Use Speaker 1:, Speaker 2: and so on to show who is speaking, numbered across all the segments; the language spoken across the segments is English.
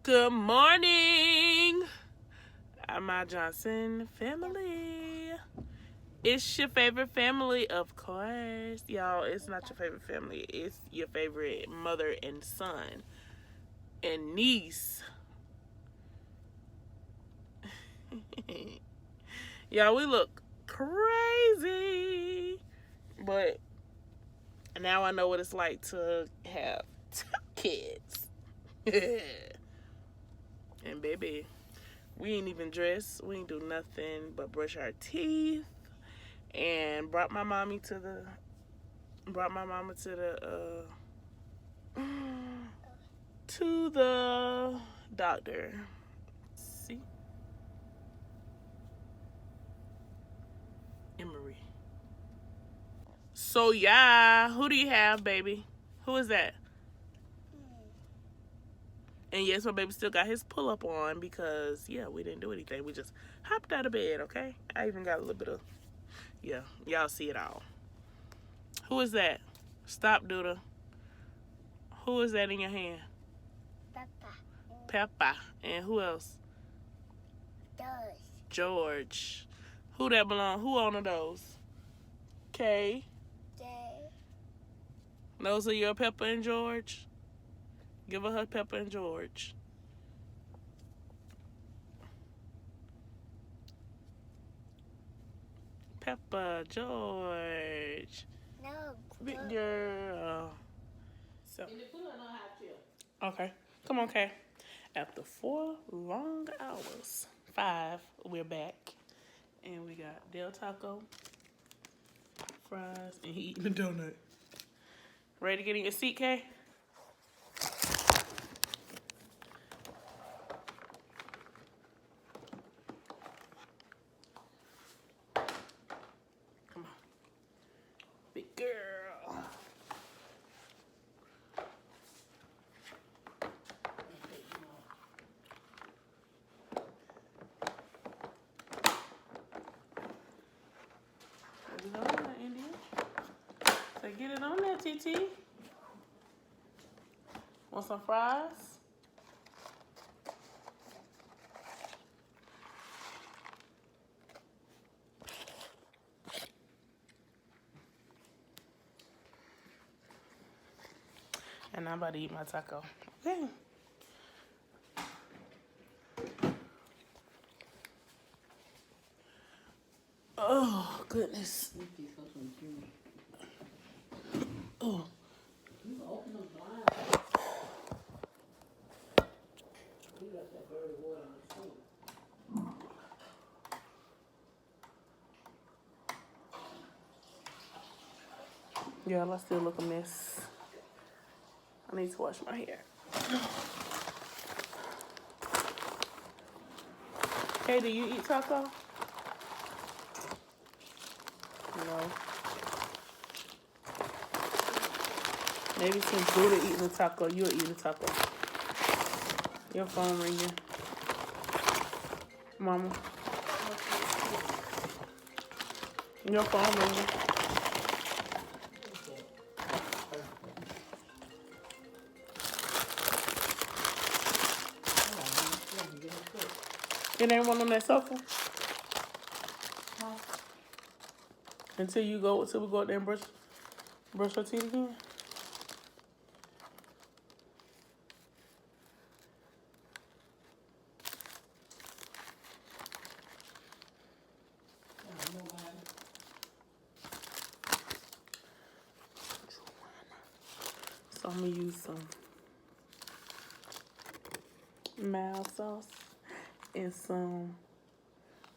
Speaker 1: Good morning, my Johnson family. It's your favorite family, of course. Y'all, it's not your favorite family. It's your favorite mother and son and niece. Y'all, we look crazy. But now I know what it's like to have 2 kids. And baby, we ain't even dressed. We ain't do nothing but brush our teeth and brought my mama to the doctor. See? Emery. So yeah, who do you have, baby? Who is that? And yes, my baby still got his pull-up on because, yeah, we didn't do anything. We just hopped out of bed, okay? I even got a little bit of, yeah, y'all see it all. Who is that? Stop, Duda. Who is that in your hand? Peppa. And who else? George. Who that belong? Who on those? K. Those are your Peppa and George? Give her Peppa and George. Peppa, George.
Speaker 2: No.
Speaker 1: Big girl. So. Okay. Come on, Kay. After 4 long hours, 5, we're back. And we got Del Taco, fries, and he eating a donut. Ready to get in your seat, Kay? Come on. Big girl. Get it on there, India. So get it on there, TT. Want some fries? And I'm about to eat my taco. Okay. Oh, goodness. Oh. Y'all, I still look a mess. I need to wash my hair. Hey, do you eat taco? No. Maybe since Buddha eating a taco, you'll eat a taco. Your phone ringing. Mama. Your phone ringing. It ain't one on that sofa? Until we go out there and brush our teeth again? So I'm gonna use some mild sauce and some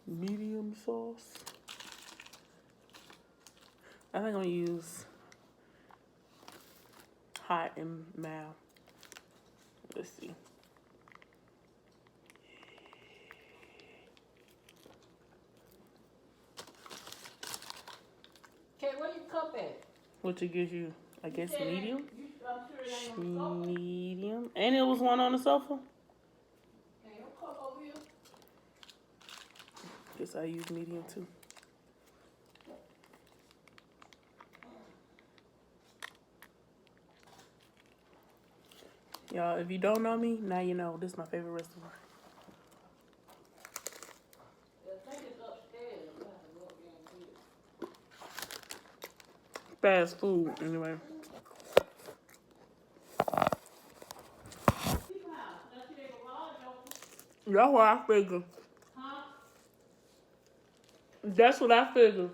Speaker 1: medium sauce. I think I'm gonna use hot and mild. Let's see.
Speaker 3: Okay, where your cup at?
Speaker 1: Which it gives you, I guess, medium. Medium. And it was one on the sofa.
Speaker 3: Okay, your cup over here.
Speaker 1: Guess I use medium too. Y'all, if you don't know me, now you know. This is my favorite restaurant.
Speaker 3: I think it's upstairs. You have to go up there and get it.
Speaker 1: Fast food, anyway. That's what I figure.
Speaker 3: Huh?
Speaker 1: That's what I figure.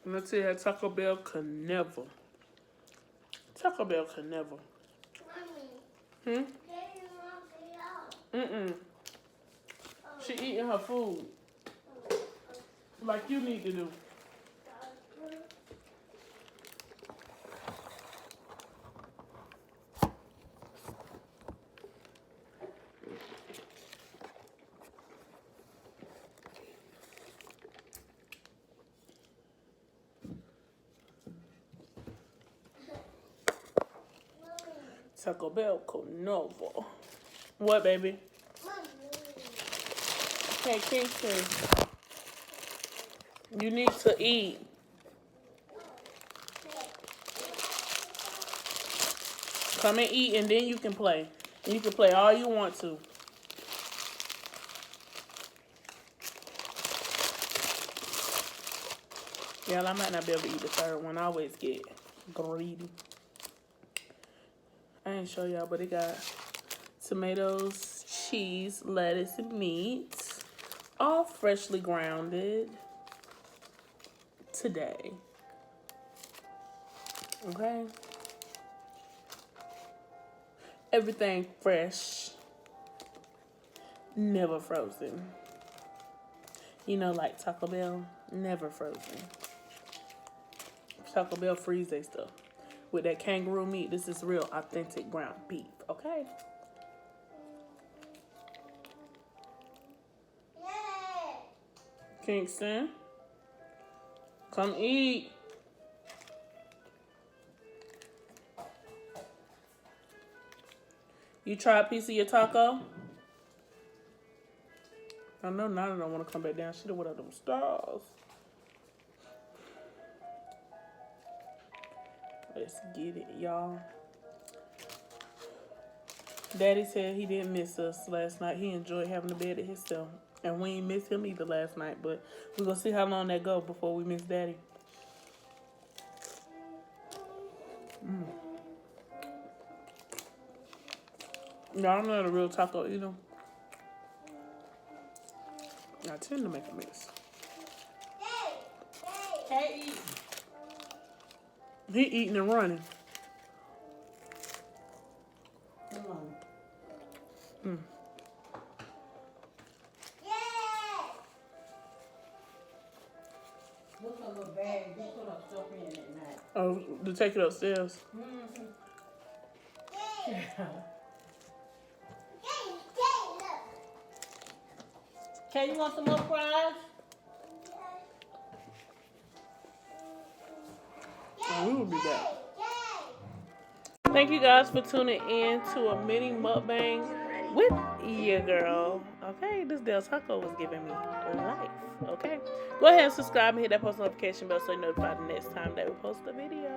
Speaker 1: And let's see how Taco Bell can never. Taco Bell can never.
Speaker 2: Mommy,
Speaker 1: Hmm?
Speaker 2: Daddy wants it out.
Speaker 1: Mm-mm. She eating her food. Like you need to do. Taco Bell can never. What, baby?
Speaker 2: Mommy.
Speaker 1: Hey, Kingston. You need to eat. Come and eat, and then you can play. You can play all you want to. Yeah, I might not be able to eat the third one. I always get greedy. I ain't show y'all, but it got tomatoes, cheese, lettuce, and meat. All freshly grounded today. Okay? Everything fresh. Never frozen. You know, like Taco Bell, never frozen. Taco Bell freeze their stuff. With that kangaroo meat, this is real authentic ground beef, okay?
Speaker 2: Yeah.
Speaker 1: Kingston, come eat. You try a piece of your taco? I know Nana don't want to come back down. She done went up them stars. Let's get it, y'all. Daddy said he didn't miss us last night. He enjoyed having the bed at himself. And we ain't miss him either last night. But we're going to see how long that go before we miss Daddy. Y'all, I'm not a real taco either. I tend to make a mess.
Speaker 3: Can't eat.
Speaker 1: He eating and running.
Speaker 3: Come on.
Speaker 2: Yeah.
Speaker 3: Look at a little bag. You put our stuff in at night.
Speaker 1: Oh, to take it upstairs.
Speaker 3: Okay, you want some more fries?
Speaker 1: And we will be back. Thank you guys for tuning in to a mini mukbang with your girl. Okay, this Del Taco was giving me life. Okay, go ahead and subscribe and hit that post notification bell so you're notified the next time that we post a video.